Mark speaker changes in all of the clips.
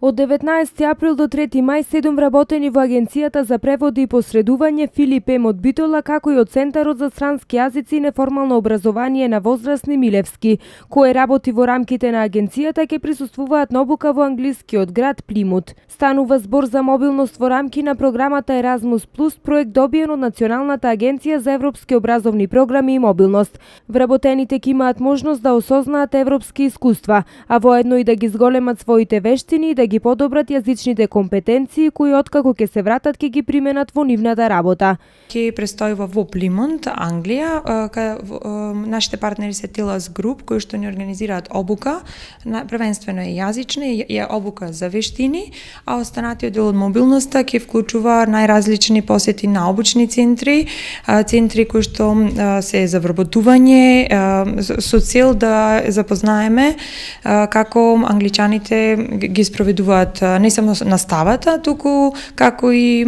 Speaker 1: Од 19 април до 3 мај 7 вработени во Агенцијата за преводи и посредување Филип М. од Битола, како и од Центарот за странски јазици и неформално образование на возрастни Милевски, кој работи во рамките на Агенцијата, ќе присуствуваат на обука во англискиот град Плимут. Станува збор за мобилност во рамки на програмата Еразмус Плюс, проект добиен од Националната агенција за европски образовни програми и мобилност. Вработените ќе имаат можност да осознаат европски искуства, а воедно и да ги зголемат своите вештини и да ги подобрат јазичните компетенции кои откако ќе се вратат ќе ги применат во нивната работа.
Speaker 2: Ќе престојува во Плимут, Англија, нашите партнери се Тилас Груп, кои што ни организираат обука, првенствено е јазична и обука за вештини, а останатиот дел од мобилноста ќе вклучува најразлични посети на обучни центри, центри кои што се за вработување, со цел да запознаеме како англичаните ги спроведуваат не само наставата, туку како и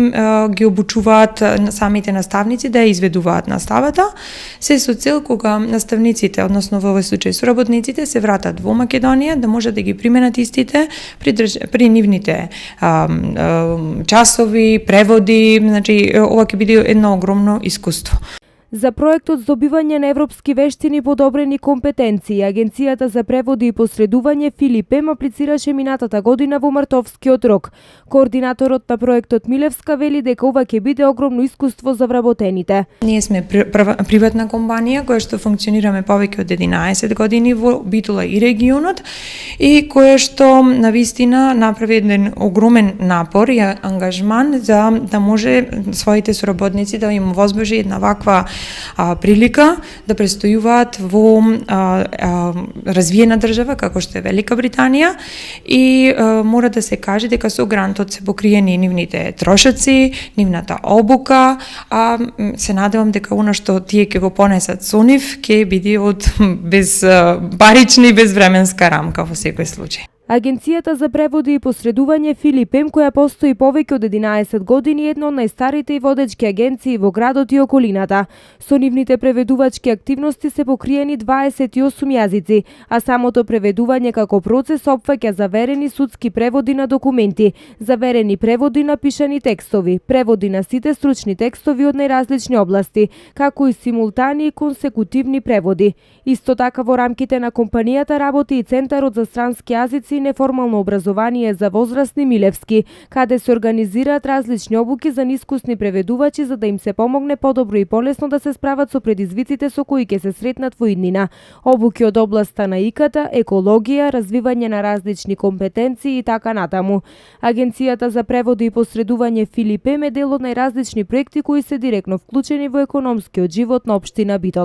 Speaker 2: ги обучуваат самите наставници да ја изведуваат наставата, се со цел кога наставниците, односно во овој случај соработниците, се вратат во Македонија, да може да ги применат истите при нивните часови, преводи, значи ова ќе биде едно огромно искуство.
Speaker 1: За проектот здобивање на европски вештини подобрени компетенции, Агенцијата за преводи и посредување Филип М. аплицираше минатата година во мартовскиот рок. Координаторот на проектот Милевска вели дека ова ќе биде огромно искуство за вработените.
Speaker 2: Ние сме приватна компанија која што функционираме повеќе од 11 години во Битола и регионот и која што навистина направи еден огромен напор и ангажман за да може своите соработници да им возможи една ваква прилика да престојуваат во развиена држава како што е Велика Британија и мора да се каже дека со грантот се покриени нивните трошоци, нивната обука, а се надевам дека она што тие ќе го понесат со нив ќе биде од без парична и безвременска рамка во секој случај.
Speaker 1: Агенцијата за преводи и посредување Филип М, која постои повеќе од 11 години, е една од најстарите и водечки агенции во градот и околината. Со нивните преведувачки активности се покриени 28 јазици, а самото преведување како процес опфаќа заверени судски преводи на документи, заверени преводи на пишани текстови, преводи на сите стручни текстови од најразлични области, како и симултани и консекутивни преводи. Исто така во рамките на компанијата работи и Центарот за странски јазици и неформално образование за возрастни Милевски, каде се организираат различни обуки за неискусни преведувачи за да им се помогне подобро и полесно да се справат со предизвиците со кои ќе се сретнат во иднина. Обуки од областа на ИКТ, екологија, развивање на различни компетенции и така натаму. Агенцијата за преводи и посредување Филип М е дел од најразлични проекти кои се директно вклучени во економскиот живот на општина Битола.